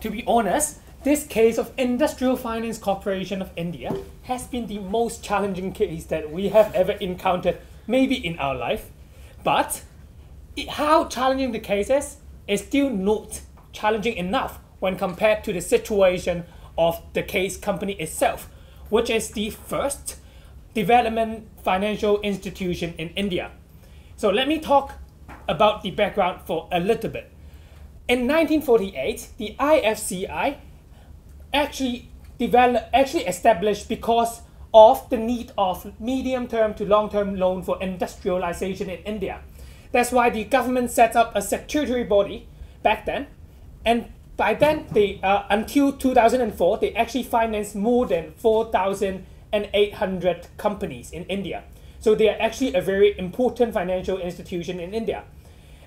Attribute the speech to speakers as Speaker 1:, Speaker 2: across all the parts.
Speaker 1: To be honest, this case of Industrial Finance Corporation of India has been the most challenging case that we have ever encountered, maybe in our life. But how challenging the case is still not challenging enough when compared to the situation of the case company itself, which is the first development financial institution in India. So let me talk about the background for a little bit. In 1948, the IFCI actually established because of the need of medium-term to long-term loan for industrialization in India. That's why the government set up a statutory body back then, and by then, until 2004, they actually financed more than 4,800 companies in India. So they are actually a very important financial institution in India.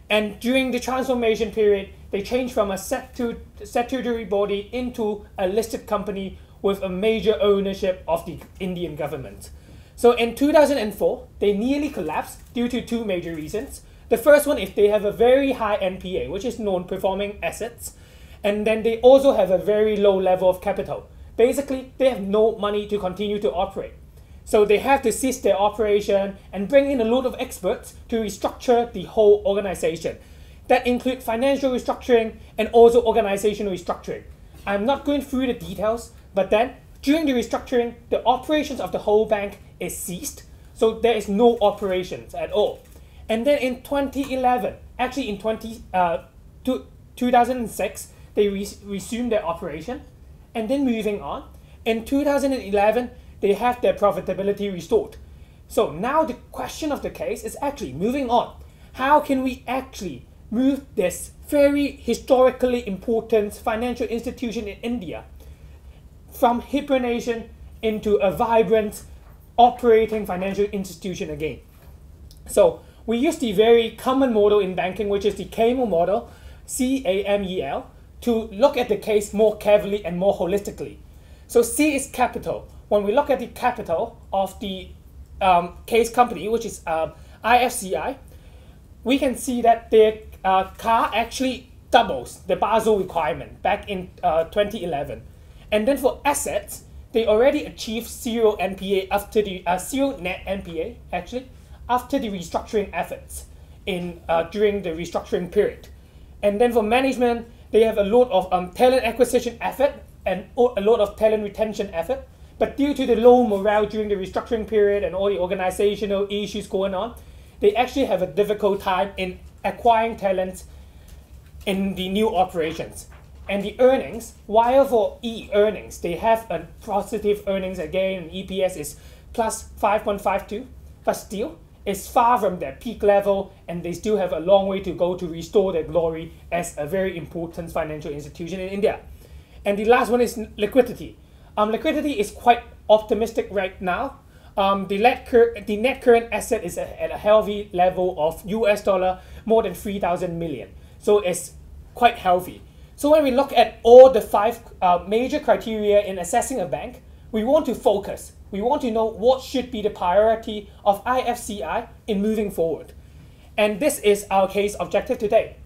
Speaker 1: And during the transformation period, they changed from a statutory body into a listed company with a major ownership of the Indian government. So in 2004, they nearly collapsed due to two major reasons. The first one is they have a very high NPA, which is non-performing assets. And then they also have a very low level of capital. Basically, they have no money to continue to operate. So they have to cease their operation and bring in a lot of experts to restructure the whole organization. That includes financial restructuring and also organizational restructuring. I'm not going through the details, but then during the restructuring, the operations of the whole bank is ceased. So there is no operations at all. And then in 2011, actually in 2006, they resumed their operation. And then moving on, in 2011, they have their profitability restored. So now the question of the case is actually moving on. How can we actually move this very historically important financial institution in India from hibernation into a vibrant operating financial institution again? So we use the very common model in banking, which is the CAMEL model, CAMEL, to look at the case more carefully and more holistically. So C is capital. When we look at the capital of the case company, which is IFCI, we can see that their CAR actually doubles the Basel requirement back in 2011. And then for assets, they already achieved zero NPA after the zero net NPA actually after the restructuring efforts during the restructuring period. And then for management, they have a lot of talent acquisition effort and a lot of talent retention effort. But due to the low morale during the restructuring period and all the organizational issues going on, they actually have a difficult time in acquiring talent in the new operations. And the earnings, while for earnings, they have a positive earnings again, and EPS is plus 5.52, but still, it's far from their peak level, and they still have a long way to go to restore their glory as a very important financial institution in India. And the last one is liquidity. Liquidity is quite optimistic right now. The net current asset is at a healthy level of US dollar more than 3,000 million. So it's quite healthy. So when we look at all the five major criteria in assessing a bank, we want to focus. We want to know what should be the priority of IFCI in moving forward. And this is our case objective today.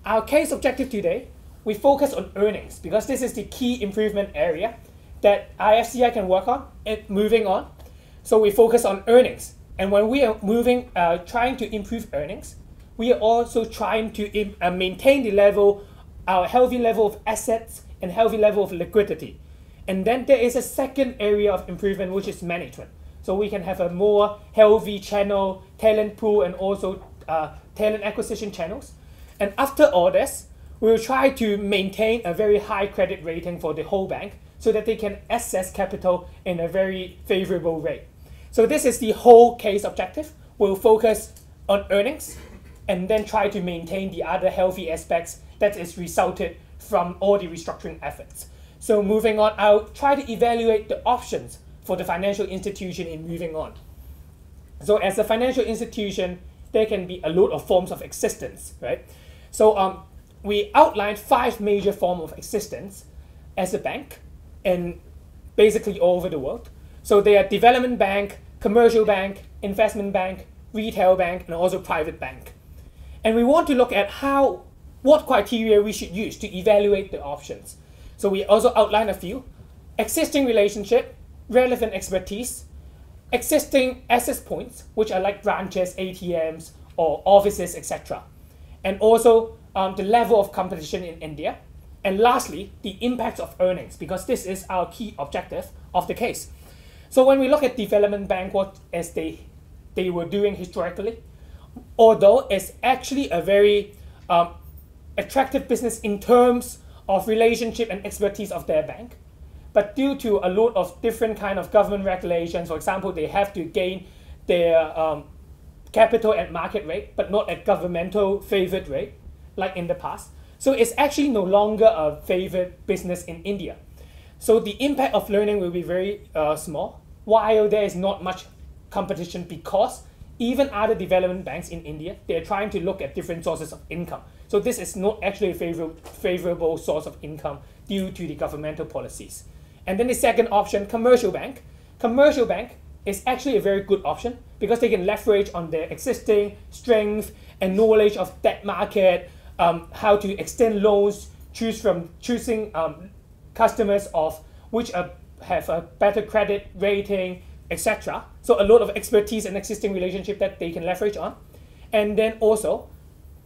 Speaker 1: Our case objective today, we focus on earnings because this is the key improvement area that IFCI can work on and moving on. So we focus on earnings. And when we are trying to improve earnings, we are also trying to maintain the level, our healthy level of assets and healthy level of liquidity. And then there is a second area of improvement, which is management. So we can have a more healthy channel, talent pool, and also talent acquisition channels. And after all this, we'll try to maintain a very high credit rating for the whole bank so that they can access capital in a very favorable rate. So this is the whole case objective. We'll focus on earnings and then try to maintain the other healthy aspects that is resulted from all the restructuring efforts. So moving on, I'll try to evaluate the options for the financial institution in moving on. So as a financial institution, there can be a lot of forms of existence, right? So we outlined 5 major forms of existence as a bank and basically all over the world. So they are development bank, commercial bank, investment bank, retail bank, and also private bank. And we want to look at how what criteria we should use to evaluate the options. So we also outline a few: existing relationship, relevant expertise, existing access points, which are like branches, ATMs, or offices, etc. And also the level of competition in India. And lastly, the impact of earnings, because this is our key objective of the case. So when we look at development bank, what as they were doing historically, although it's actually a very attractive business in terms of relationship and expertise of their bank, but due to a lot of different kind of government regulations, for example, they have to gain their capital at market rate, but not at governmental favored rate, like in the past. So it's actually no longer a favored business in India. So the impact of learning will be very small, while there is not much competition, because even other development banks in India, they're trying to look at different sources of income. So this is not actually a favorable source of income due to the governmental policies. And then the second option, commercial bank. Commercial bank is actually a very good option because they can leverage on their existing strength and knowledge of debt market, how to extend loans, choosing customers of which have a better credit rating, etc. So a lot of expertise and existing relationship that they can leverage on. And then also,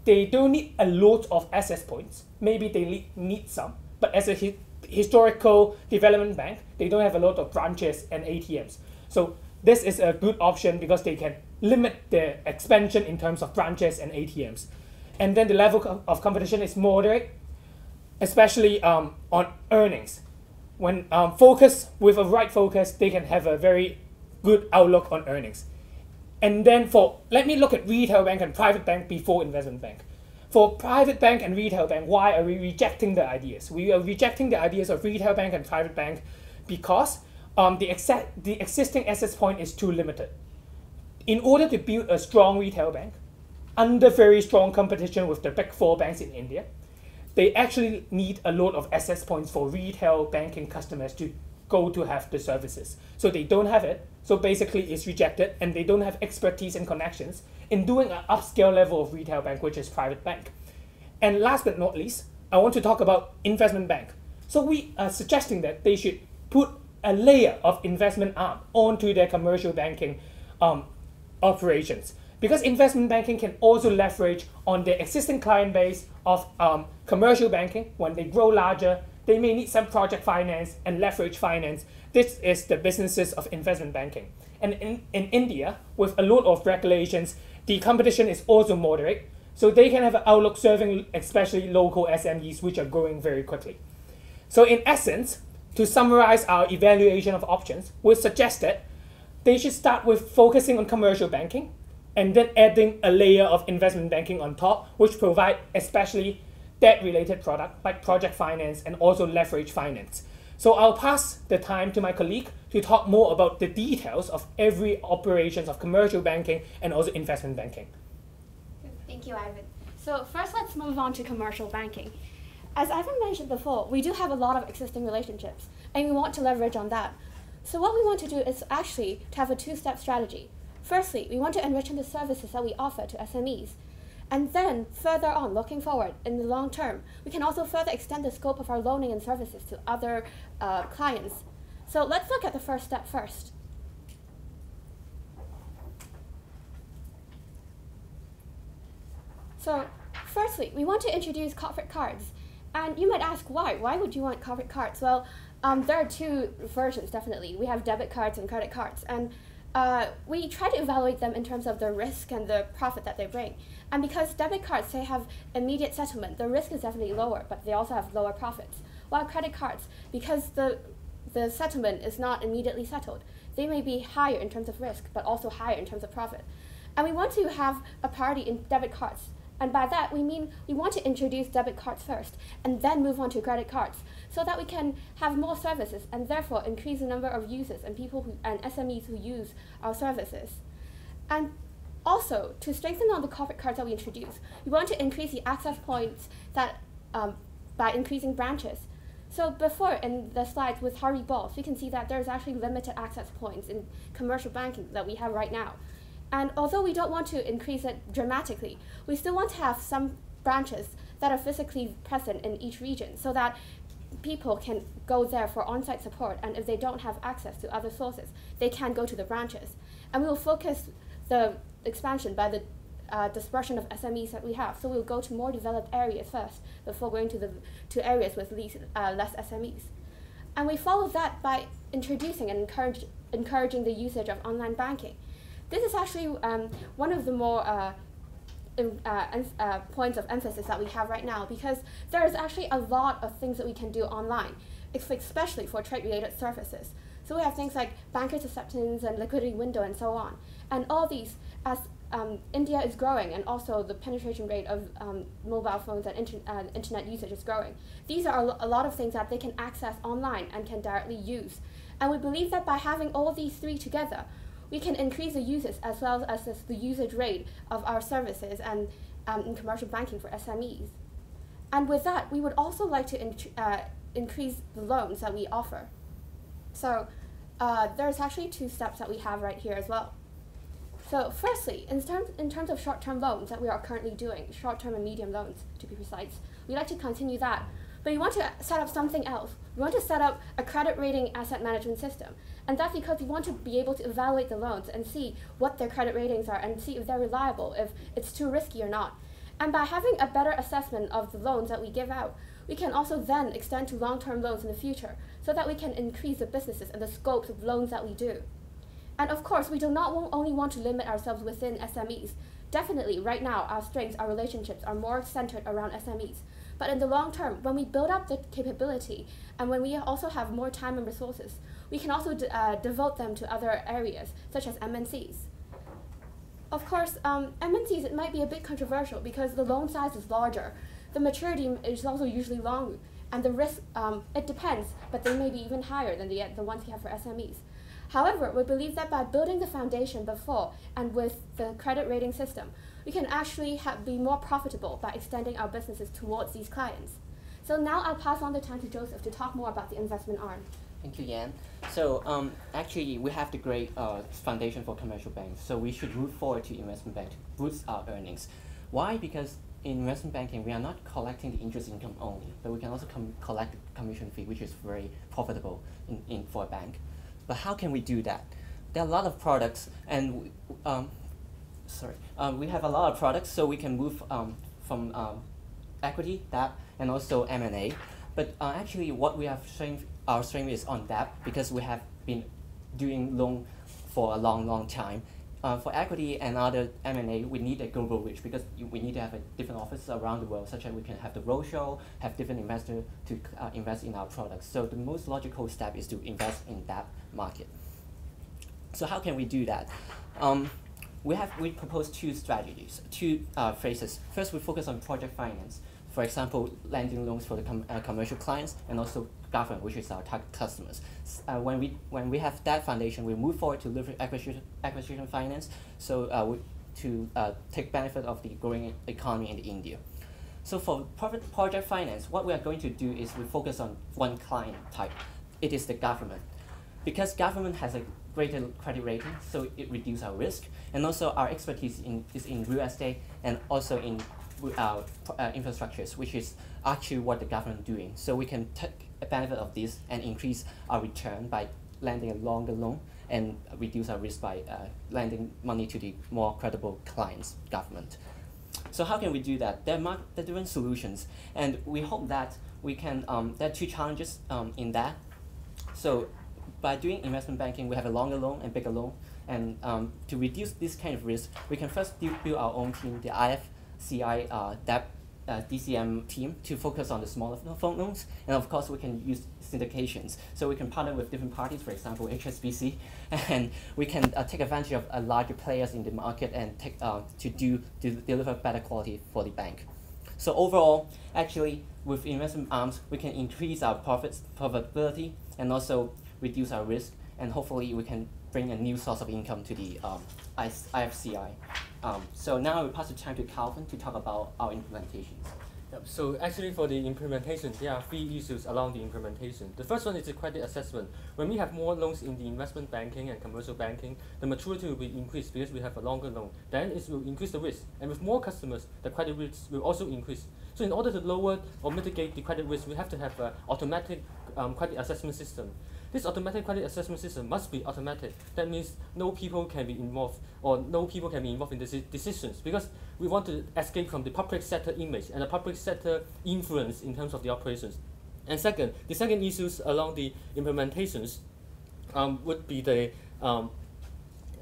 Speaker 1: they don't need a lot of access points. Maybe they need some, but as a historical development bank, they don't have a lot of branches and ATMs. So this is a good option because they can limit their expansion in terms of branches and ATMs. And then the level of competition is moderate, especially on earnings. When with a right focus, they can have a very good outlook on earnings. And then let me look at retail bank and private bank before investment bank. For private bank and retail bank, why are we rejecting the ideas? We are rejecting the ideas of retail bank and private bank because the existing access point is too limited. In order to build a strong retail bank, under very strong competition with the big four banks in India, they actually need a lot of access points for retail banking customers to go to have the services. So they don't have it, so basically it's rejected, and they don't have expertise and connections in doing an upscale level of retail bank, which is private bank. And last but not least, I want to talk about investment bank. So we are suggesting that they should put a layer of investment arm onto their commercial banking operations, because investment banking can also leverage on their existing client base of commercial banking. When they grow larger, they may need some project finance and leverage finance. This is the businesses of investment banking. And in India, with a lot of regulations, the competition is also moderate, so they can have an outlook serving especially local SMEs, which are growing very quickly. So in essence, to summarize our evaluation of options, we suggest that they should start with focusing on commercial banking, and then adding a layer of investment banking on top, which provide especially debt-related product like project finance and also leverage finance. So I'll pass the time to my colleague to talk more about the details of every operations of commercial banking and also investment banking.
Speaker 2: Thank you, Ivan. So first, let's move on to commercial banking. As Ivan mentioned before, we do have a lot of existing relationships, and we want to leverage on that. So what we want to do is actually to have a two-step strategy. Firstly, we want to enrich the services that we offer to SMEs. And then, further on, looking forward, in the long term, we can also further extend the scope of our loaning and services to other clients. So let's look at the first step first. So, firstly, we want to introduce corporate cards. And you might ask why? Why would you want corporate cards? Well, there are two versions, definitely. We have debit cards and credit cards. And we try to evaluate them in terms of the risk and the profit that they bring. And because debit cards, they have immediate settlement, the risk is definitely lower, but they also have lower profits. While credit cards, because the settlement is not immediately settled, they may be higher in terms of risk, but also higher in terms of profit. And we want to have a priority in debit cards. And by that, we mean we want to introduce debit cards first, and then move on to credit cards, so that we can have more services, and therefore increase the number of users and people and SMEs who use our services. And also, to strengthen on the corporate cards that we introduce, we want to increase the access points that by increasing branches. So before, in the slides with Harvey Balls, we can see that there's actually limited access points in commercial banking that we have right now. And although we don't want to increase it dramatically, we still want to have some branches that are physically present in each region so that people can go there for on-site support, and if they don't have access to other sources, they can go to the branches. And we will focus the expansion by the dispersion of SMEs that we have. So we'll go to more developed areas first before going to areas with less SMEs. And we follow that by introducing and encouraging the usage of online banking. This is actually one of the more points of emphasis that we have right now, because there is actually a lot of things that we can do online, especially for trade-related services. So we have things like bankers' acceptance and liquidity window and so on. And all these, as India is growing and also the penetration rate of mobile phones and internet usage is growing, these are a lot of things that they can access online and can directly use. And we believe that by having all these three together, we can increase the usage as well as the usage rate of our services and in commercial banking for SMEs. And with that, we would also like to increase the loans that we offer. So there's actually two steps that we have right here as well. So firstly, in terms of short-term loans that we are currently doing, short-term and medium loans to be precise, we'd like to continue that. But we want to set up something else. We want to set up a credit rating asset management system. And that's because we want to be able to evaluate the loans and see what their credit ratings are and see if they're reliable, if it's too risky or not. And by having a better assessment of the loans that we give out, we can also then extend to long-term loans in the future so that we can increase the businesses and the scopes of loans that we do. And of course, we do not only want to limit ourselves within SMEs. Definitely, right now, our strengths, our relationships are more centered around SMEs. But in the long term, when we build up the capability and when we also have more time and resources, we can also devote them to other areas, such as MNCs. Of course, MNCs, it might be a bit controversial because the loan size is larger. The maturity is also usually long, and the risk, it depends, but they may be even higher than the ones we have for SMEs. However, we believe that by building the foundation before and with the credit rating system, we can actually be more profitable by extending our businesses towards these clients. So now I'll pass on the time to Joseph to talk more about the investment arm.
Speaker 3: Thank you, Yan. So actually, we have the great foundation for commercial banks. So we should move forward to investment bank to boost our earnings. Why? Because in investment banking, we are not collecting the interest income only, but we can also collect the commission fee, which is very profitable for a bank. But how can we do that? There are a lot of products, and we have a lot of products, so we can move from equity, debt, and also M&A. But actually, what we have our strength is on debt, because we have been doing loan for a long time. For equity and other M&A, we need a global reach because we need to have different offices around the world, such that we can have the roadshow, have different investors to invest in our products. So the most logical step is to invest in that market. So how can we do that? We propose two strategies, two phases. First, we focus on project finance. For example, lending loans for the commercial clients and also government, which is our target customers. When we have that foundation, we move forward to leverage acquisition finance, so to take benefit of the growing economy in India. So for project finance, what we are going to do is we focus on one client type. It is the government. Because government has a greater credit rating, so it reduces our risk, and also our expertise is in real estate and also in infrastructures, which is actually what the government is doing. So we can take a benefit of this and increase our return by lending a longer loan and reduce our risk by lending money to the more credible clients, government. So how can we do that? There are different solutions, and we hope that we can, there are two challenges in that. So by doing investment banking, we have a longer loan and bigger loan, and to reduce this kind of risk, we can first build our own team, the IFCI debt DCM team, to focus on the smaller phone loans, and of course we can use syndications. So we can partner with different parties, for example HSBC, and we can take advantage of larger players in the market and take to deliver better quality for the bank. So overall, actually, with investment arms, we can increase our profitability and also reduce our risk, and hopefully we can bring a new source of income to the IFCI. So now I will pass the time to Calvin to talk about our implementations.
Speaker 4: Yep. So actually for the implementation, there are three issues along the implementation. The first one is the credit assessment. When we have more loans in the investment banking and commercial banking, the maturity will be increased because we have a longer loan. Then it will increase the risk. And with more customers, the credit risk will also increase. So in order to lower or mitigate the credit risk, we have to have an automatic credit assessment system. This automatic credit assessment system must be automatic. That means no people can be involved, or no people can be involved in the decisions, because we want to escape from the public sector image and the public sector influence in terms of the operations. And second, the second issues along the implementations would be the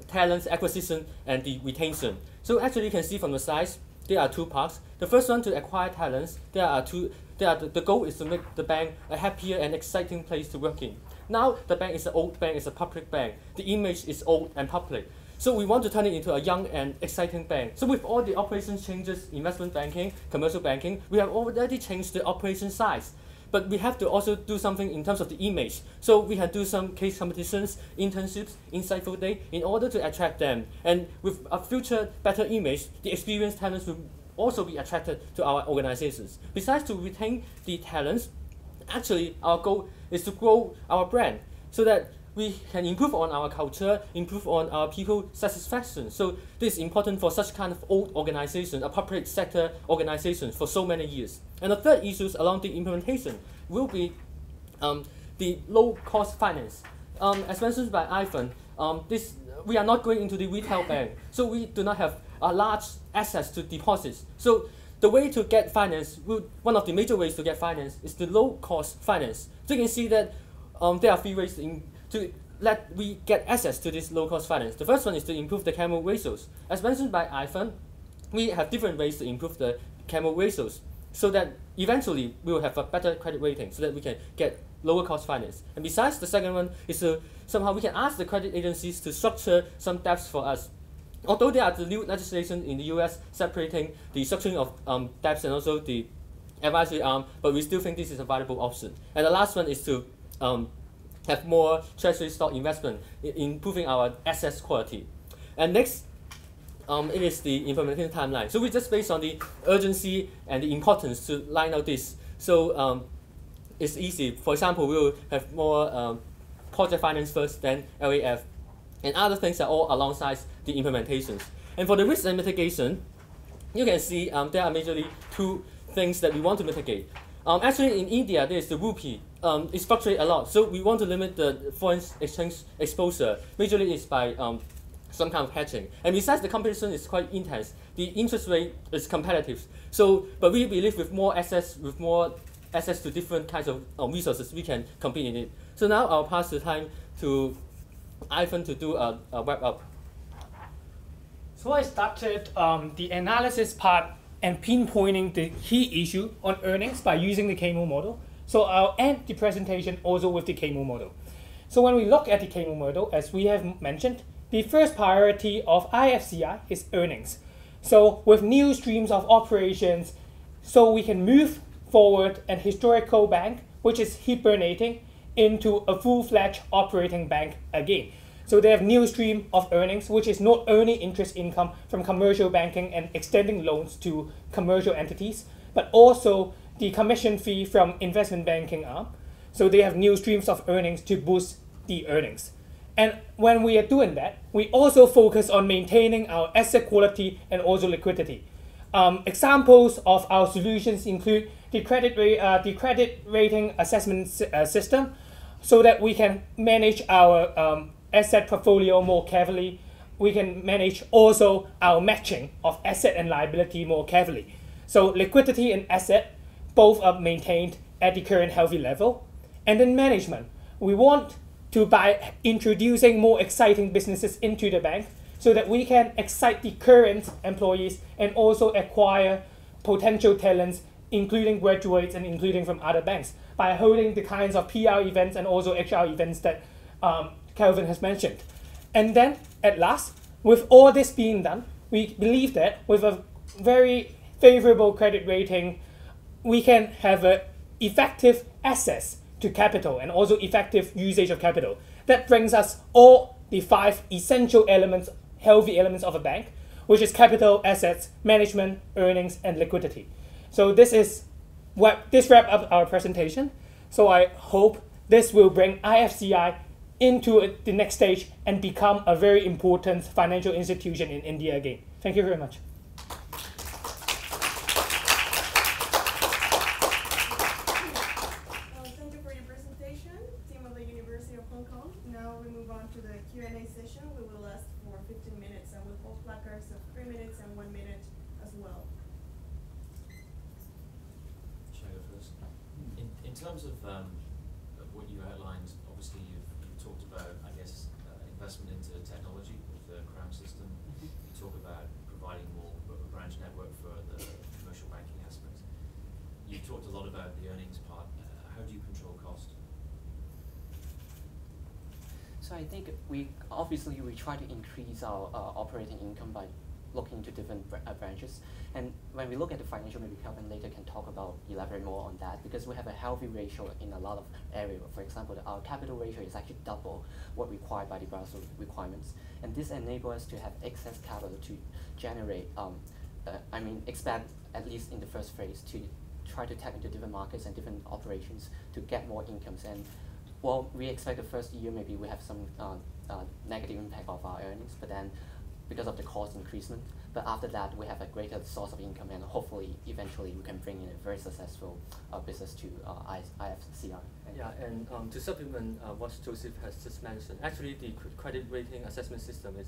Speaker 4: talent acquisition and the retention. So actually you can see from the slides, there are two parts. The first one, to acquire talents, the goal is to make the bank a happier and exciting place to work in. Now the bank is an old bank, it's a public bank. The image is old and public. So we want to turn it into a young and exciting bank. So with all the operations changes, investment banking, commercial banking, we have already changed the operation size. But we have to also do something in terms of the image. So we can do some case competitions, internships, insightful day in order to attract them. And with a future better image, the experienced talents will also be attracted to our organizations. Besides, to retain the talents, actually our goal is to grow our brand so that we can improve on our culture, improve on our people satisfaction. So this is important for such kind of old organization, a public sector organization for so many years. And the third issues along the implementation will be the low-cost finance. As mentioned by Ivan, we are not going into the retail bank, so we do not have a large access to deposits. So the way to get finance, one of the major ways to get finance is the low-cost finance. So you can see that there are three ways to let we get access to this low-cost finance. The first one is to improve the CAMEL ratios. As mentioned by Ivan, we have different ways to improve the CAMEL ratios so that eventually we will have a better credit rating so that we can get lower cost finance. And besides, the second one is to somehow we can ask the credit agencies to structure some debts for us. Although there are the new legislation in the US separating the structuring of debts and also the advisory arm, but we still think this is a viable option. And the last one is to have more treasury stock investment in improving our assets quality. And next, it is the implementation timeline. So we just based on the urgency and the importance to line out this. So it's easy. For example, we will have more project finance first, then LAF, and other things are all alongside the implementations. And for the risk and mitigation, you can see there are majorly two things that we want to mitigate. Actually, in India, there is the rupee. It fluctuates a lot, so we want to limit the foreign exchange exposure. Majorly, it's by some kind of hedging. And besides, the competition is quite intense. The interest rate is competitive. So, but we believe with more access to different kinds of resources, we can compete in it. So now I'll pass the time to Ivan to do a wrap up.
Speaker 1: So I started the analysis part and pinpointing the key issue on earnings by using the CAMEL model. So I'll end the presentation also with the CAMEL model. So when we look at the CAMEL model, as we have mentioned, the first priority of IFCI is earnings. So with new streams of operations, so we can move forward an historical bank, which is hibernating, into a full-fledged operating bank again. So they have new stream of earnings, which is not only interest income from commercial banking and extending loans to commercial entities, but also the commission fee from investment banking arm. So they have new streams of earnings to boost the earnings. And when we are doing that, we also focus on maintaining our asset quality and also liquidity. Examples of our solutions include the credit rating assessment system, so that we can manage our asset portfolio more carefully. We can manage also our matching of asset and liability more carefully. So liquidity and asset both are maintained at the current healthy level. And then management, we want to, by introducing more exciting businesses into the bank, so that we can excite the current employees and also acquire potential talents, including graduates and including from other banks, by holding the kinds of PR events and also HR events that Kelvin has mentioned. And then at last, with all this being done, we believe that with a very favorable credit rating, we can have an effective access to capital and also effective usage of capital. That brings us all the 5 essential elements, healthy elements of a bank, which is capital, assets, management, earnings, and liquidity. So this wrap up our presentation. So I hope this will bring IFCI into the next stage and become a very important financial institution in India again. Thank you very much.
Speaker 5: Thank you for your presentation, team of the University of Hong Kong. Now we move on to the Q&A session. We will last for 15 minutes and we'll hold placards of 3 minutes and 1 minute as well.
Speaker 6: Shall I go first? In terms of what you outlined, obviously you've talked about, I guess, investment into technology with the CRAM system. You talk about providing more of a branch network for the commercial banking aspect. You've talked a lot about the earnings part. How do you control cost?
Speaker 3: So I think we try to increase our operating income by looking into different branches. And when we look at the financial, maybe Kelvin later can elaborate more on that, because we have a healthy ratio in a lot of areas. For example, our capital ratio is actually double what required by the Basel requirements. And this enables us to have excess capital to generate, expand at least in the first phase to try to tap into different markets and different operations to get more incomes. And well, we expect the first year maybe we have some negative impact of our earnings, but then because of the cost increasement. But after that, we have a greater source of income, and hopefully, eventually, we can bring in a very successful business to IFCI.
Speaker 4: Yeah, and to supplement what Joseph has just mentioned, actually the credit rating assessment system is,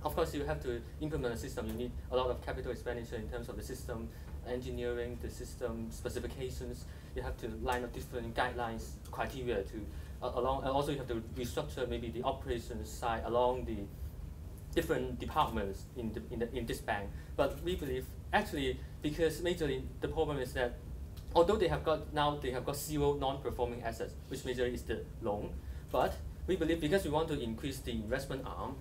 Speaker 4: of course, you have to implement a system. You need a lot of capital expenditure in terms of the system engineering, the system specifications. You have to line up different guidelines, criteria to along, and also you have to restructure maybe the operations side along the different departments in this bank. But we believe actually, because majorly the problem is that although they have got zero non-performing assets, which majorly is the loan, but we believe because we want to increase the investment arm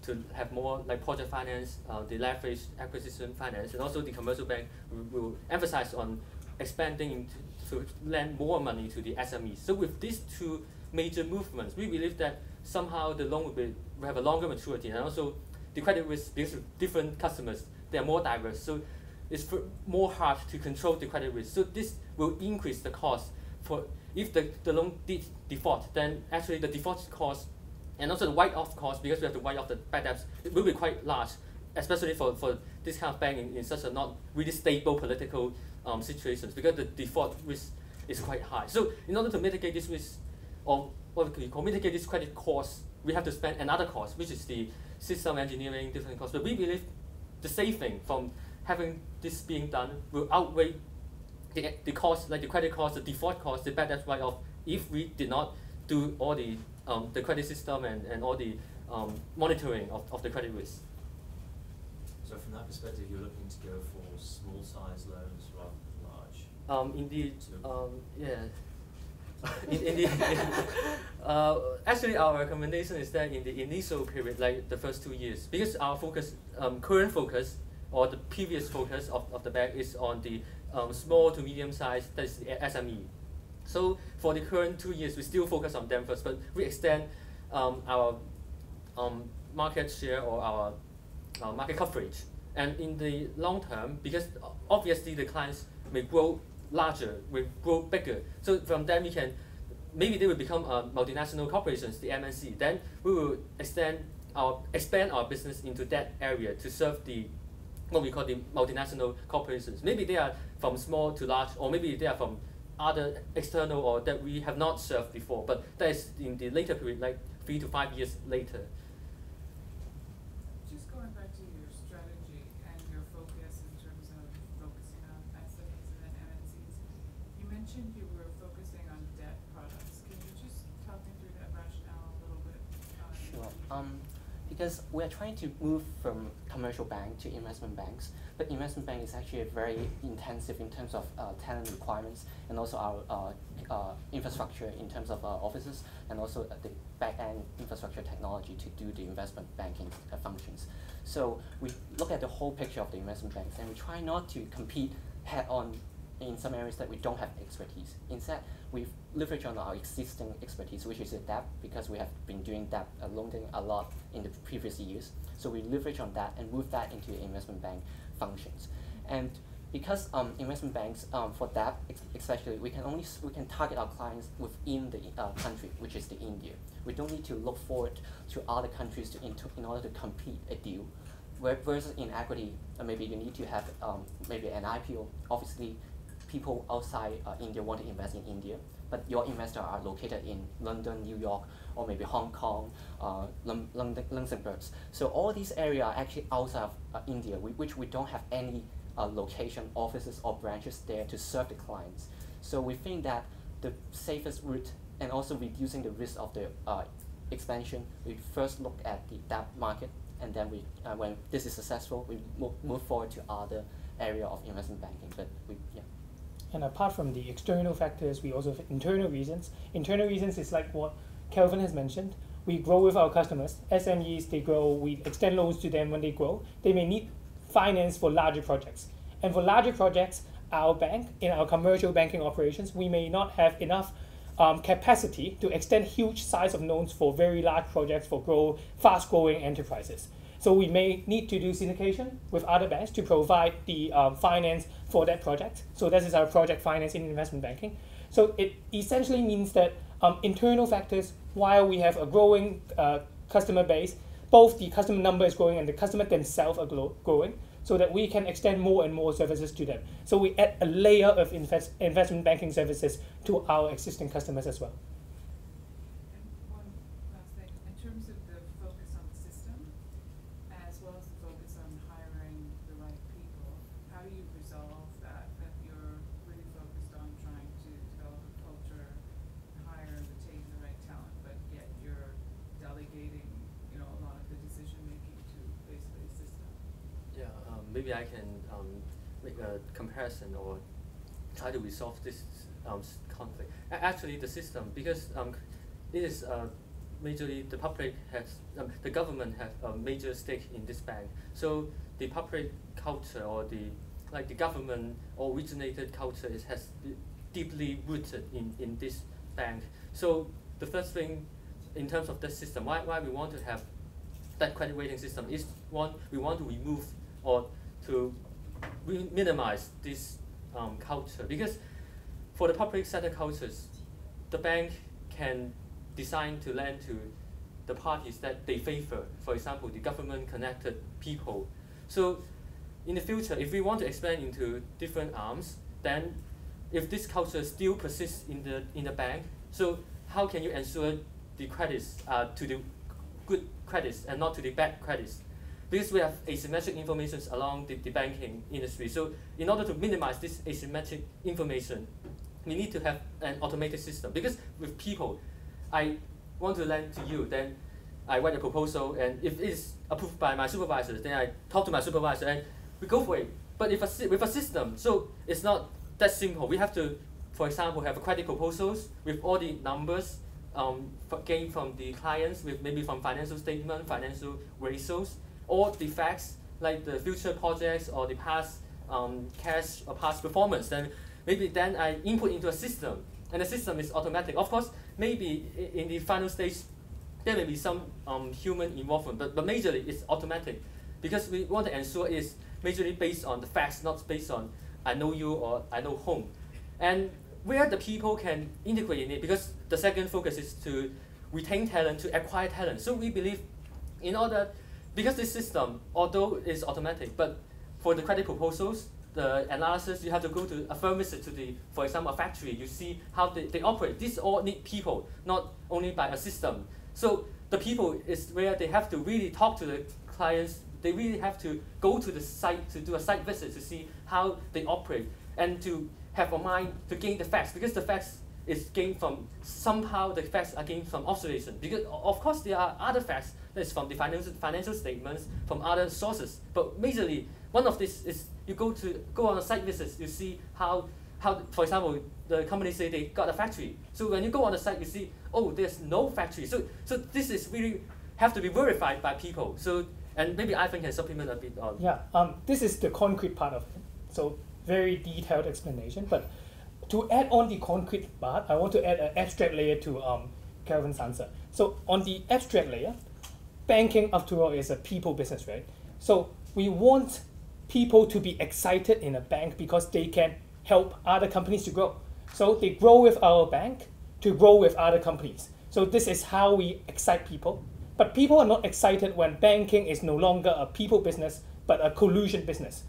Speaker 4: to have more like project finance, the leverage acquisition finance, and also the commercial bank will emphasize on expanding to lend more money to the SMEs. So with these two major movements, we believe that somehow the loan will have a longer maturity, and also the credit risk, because of different customers, they are more diverse. So it's more hard to control the credit risk. So this will increase the cost for if the loan did default, then actually the default cost and also the write-off cost, because we have to write off the bad debts, it will be quite large, especially for this kind of bank in such a not really stable political situations, because the default risk is quite high. So in order to mitigate this risk, or what we call mitigate this credit cost, we have to spend another cost, which is the system engineering different costs. But we believe the saving from having this being done will outweigh the cost, like the credit cost, the default cost, the bad debt write-off, if we did not do all the credit system and all the monitoring of the credit risk.
Speaker 6: So from that perspective, you're looking to go for small size loans rather than large?
Speaker 4: Indeed, yeah. Actually, our recommendation is that in the initial period, like the first 2 years, because our focus, current focus, or the previous focus of the bank is on the small to medium size, that is the SME. So for the current 2 years, we still focus on them first, but we extend our market share or our market coverage. And in the long term, because obviously the clients may grow larger, will grow bigger. So from them we can, maybe they will become multinational corporations, the MNC. Then we will expand our business into that area to serve the what we call the multinational corporations. Maybe they are from small to large, or maybe they are from other external or that we have not served before. But that is in the later period, like 3 to 5 years later.
Speaker 7: Just going back to your strategy and your focus in terms of focusing on SMEs and then MNCs, you mentioned you were focusing on debt products. Can you just talk me through that rationale a little bit?
Speaker 3: Sure. Because we are trying to move from commercial bank to investment banks, but investment bank is actually very intensive in terms of talent requirements and also our infrastructure in terms of offices and also the back-end infrastructure technology to do the investment banking functions. So we look at the whole picture of the investment banks and we try not to compete head-on in some areas that we don't have expertise. Instead, we leverage on our existing expertise, which is the debt, because we have been doing debt loaning a lot in the previous years. So we leverage on that and move that into investment bank functions. And because investment banks for that especially we can target our clients within the country, which is the India. We don't need to look forward to other countries in order to complete a deal. Versus in equity, maybe you need to have maybe an IPO. Obviously, people outside India want to invest in India, but your investors are located in London, New York, or maybe Hong Kong, Luxembourg. So all these areas are actually outside of India, which we don't have any location, offices, or branches there to serve the clients. So we think that the safest route and also reducing the risk of the expansion, we first look at that market, and then we, when this is successful, we move forward to other area of investment banking. But yeah.
Speaker 1: And apart from the external factors, we also have internal reasons. Internal reasons is like what Kelvin has mentioned. We grow with our customers. SMEs, they grow. We extend loans to them when they grow. They may need finance for larger projects. And for larger projects, our bank, in our commercial banking operations, we may not have enough capacity to extend huge size of loans for very large projects for fast-growing enterprises. So we may need to do syndication with other banks to provide the finance for that project. So this is our project finance in investment banking. So it essentially means that internal factors, while we have a growing customer base, both the customer number is growing and the customer themselves are growing, so that we can extend more and more services to them. So we add a layer of investment banking services to our existing customers as well.
Speaker 7: And one last thing, in terms of the focus on the system, as well as the focus on hiring the right people, how do you resolve that you're really focused on trying to develop a culture, hire and retain the right talent, but yet you're delegating, a lot of the decision making to basically a system?
Speaker 4: Yeah, maybe I can make a comparison or try to resolve this conflict. Actually, the system, because it is majorly the public has, the government have a major stake in this bank. So the public culture or the government originated culture has deeply rooted in this bank. So the first thing in terms of the system, why we want to have that credit rating system is one, we want to remove or to minimize this culture, because for the public sector cultures, the bank can design to lend to the parties that they favor. For example, the government-connected people. So in the future, if we want to expand into different arms, then if this culture still persists in the bank, so how can you ensure the credits to the good credits and not to the bad credits? Because we have asymmetric information along the banking industry. So in order to minimize this asymmetric information, we need to have an automated system. Because with people, I want to lend to you, then I write a proposal, and if it is approved by my supervisor, then I talk to my supervisor and we go for it. But if with a system, so it's not that simple. We have to, for example, have credit proposals with all the numbers gained from the clients, with maybe from financial statement, financial ratios, or the facts like the future projects or the past cash or past performance. Then I input into a system, and the system is automatic. Of course, maybe in the final stage there may be some human involvement, but majorly it's automatic, because we want to ensure it's majorly based on the facts, not based on I know you or I know whom. And where the people can integrate in it, because the second focus is to retain talent, to acquire talent. So we believe because this system, although it's automatic, but for the credit proposals, the analysis, you have to go to a firm visit to for example, a factory. You see how they operate. These all need people, not only by a system. So the people is where they have to really talk to the clients. They really have to go to the site to do a site visit to see how they operate, and to have a mind to gain the facts, because the facts is gained from, somehow the facts are gained from observation. Because of course there are other facts that's from the financial statements, from other sources. But majorly, one of this is you go on a site visit, you see how for example, the company say they got a factory. So when you go on the site, you see, oh, there's no factory. So this is really have to be verified by people. So, and maybe Ivan can supplement a bit on.
Speaker 1: Yeah, this is the concrete part of it. So very detailed explanation. But to add on the concrete part, I want to add an abstract layer to Kelvin's answer. So on the abstract layer, banking, after all, is a people business, right? So we want people to be excited in a bank because they can help other companies to grow. So they grow with our bank to grow with other companies. So this is how we excite people. But people are not excited when banking is no longer a people business, but a collusion business.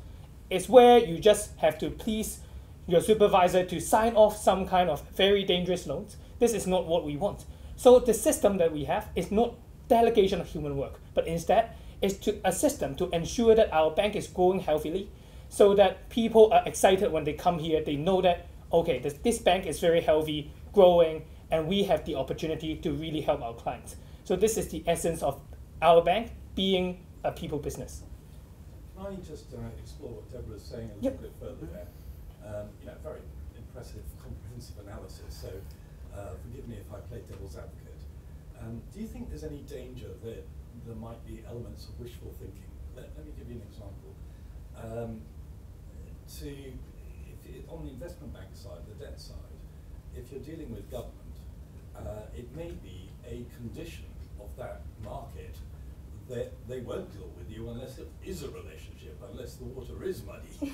Speaker 1: It's where you just have to please your supervisor to sign off some kind of very dangerous loans. This is not what we want. So the system that we have is not delegation of human work, but instead is to a system to ensure that our bank is growing healthily, so that people are excited when they come here. They know that, okay, this bank is very healthy, growing, and we have the opportunity to really help our clients. So this is the essence of our bank being a people business.
Speaker 8: Can I just explore what Deborah is saying a
Speaker 1: Yep.
Speaker 8: little bit further there? Very impressive, comprehensive analysis. So forgive me if I play devil's advocate. Do you think there's any danger that there might be elements of wishful thinking? Let me give you an example. On the investment bank side, the debt side, if you're dealing with government, it may be a condition of that market that they won't deal with you unless it is a relationship, unless the water is muddy.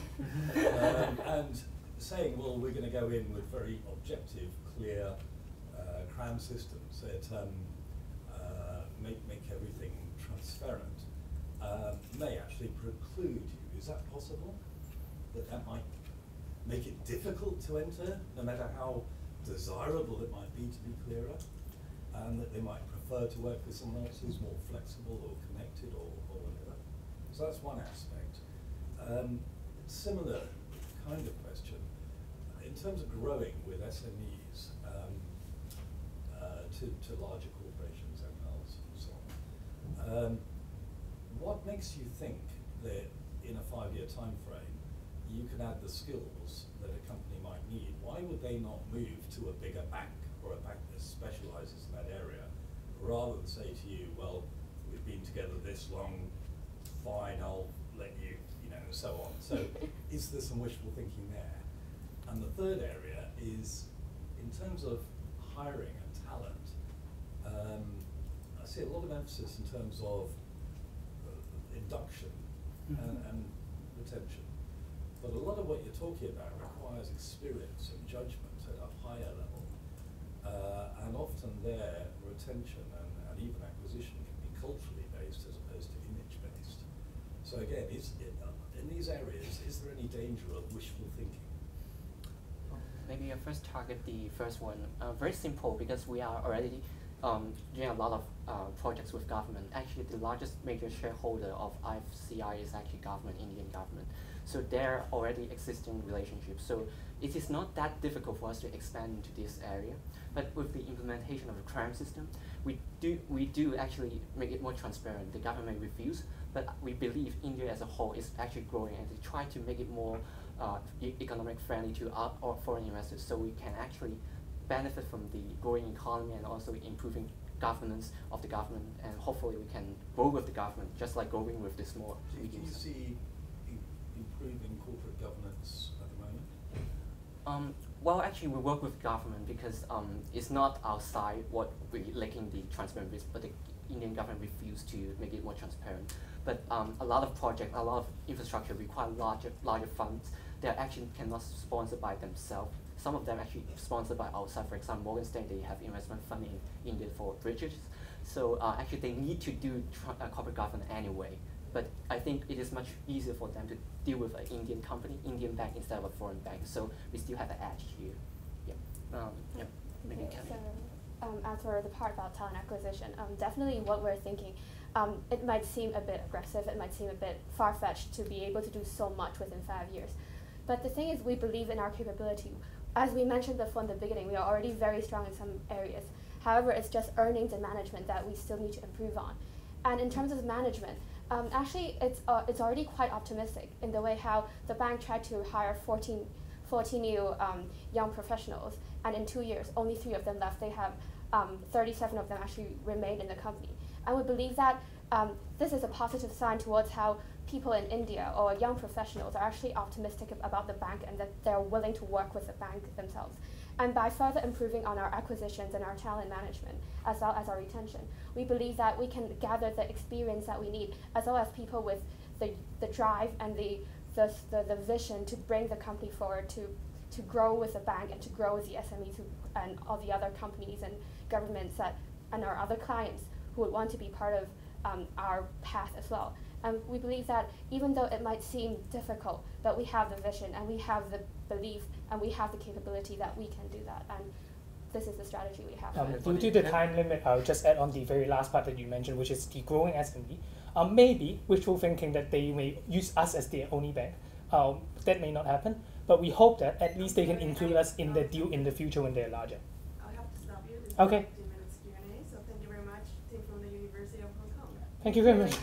Speaker 8: And saying, well, we're going to go in with very objective, clear crown systems that make everything transparent may actually preclude you. Is that possible? That might make it difficult to enter, no matter how desirable it might be to be clearer, and that they might prefer to work with someone else who's more flexible or connected or whatever. So that's one aspect. Similar kind of question. In terms of growing with SMEs to larger corporations, MLs and so on, what makes you think that in a 5-year time frame you can add the skills that a company might need? Why would they not move to a bigger bank or a bank that specializes in that area, rather than say to you, well, we've been together this long, fine, I'll let you, so on. So is there some wishful thinking there? And the third area is, in terms of hiring and talent, I see a lot of emphasis in terms of induction and retention. But a lot of what you're talking about requires experience and judgment at a higher level. And often their retention and even acquisition can be culturally based as opposed to image based. So again, in these areas, is there any danger of wishful thinking?
Speaker 3: Maybe I first target the first one. Very simple, because we are already doing a lot of projects with government. Actually, the largest major shareholder of IFCI is actually government, Indian government. So there are already existing relationships. So it is not that difficult for us to expand into this area. But with the implementation of the CRAM system, we do actually make it more transparent. The government refuse, but we believe India as a whole is actually growing, and they try to make it more economic friendly to our foreign investors, so we can actually benefit from the growing economy and also improving governance of the government, and hopefully we can grow with the government, just like growing with the small.
Speaker 8: Do you see improving corporate governance at the moment?
Speaker 3: Well, actually, we work with government because it's not our side what we're lacking the transparency, but the Indian government refused to make it more transparent. But a lot of projects, a lot of infrastructure require larger funds that actually cannot sponsor by themselves. Some of them actually sponsored by outside. For example, Morgan Stanley, they have investment fund in India for bridges. So actually, they need to do corporate governance anyway. But I think it is much easier for them to deal with an Indian company, Indian bank, instead of a foreign bank. So we still have an edge here. Yeah. Maybe Kelly.
Speaker 2: So, as for the part about talent acquisition, definitely what we're thinking, it might seem a bit aggressive, it might seem a bit far-fetched to be able to do so much within 5 years. But the thing is, we believe in our capability. As we mentioned before in the beginning, we are already very strong in some areas. However, it's just earnings and management that we still need to improve on. And in terms of management, actually, it's already quite optimistic in the way how the bank tried to hire 14 new young professionals, and in 2 years, only 3 of them left. They have 37 of them actually remained in the company. And we believe that this is a positive sign towards how people in India or young professionals are actually optimistic about the bank, and that they're willing to work with the bank themselves. And by further improving on our acquisitions and our talent management, as well as our retention, we believe that we can gather the experience that we need, as well as people with the drive and the the vision to bring the company forward to grow with the bank and to grow with the SMEs and all the other companies and governments and our other clients who would want to be part of our path as well. And we believe that even though it might seem difficult, but we have the vision and we have the belief and we have the capability that we can do that. And this is the strategy we have.
Speaker 1: Due to the time limit, I'll just add on the very last part that you mentioned, which is the growing SME. Maybe wishful thinking that they may use us as their only bank. That may not happen, but we hope that at least they can include us in the deal in the future when they're larger.
Speaker 5: I'll have to stop you. This
Speaker 1: Okay.
Speaker 5: is 15 minutes Q&A, so thank you very much, team from the University of Hong Kong.
Speaker 1: Thank you very much.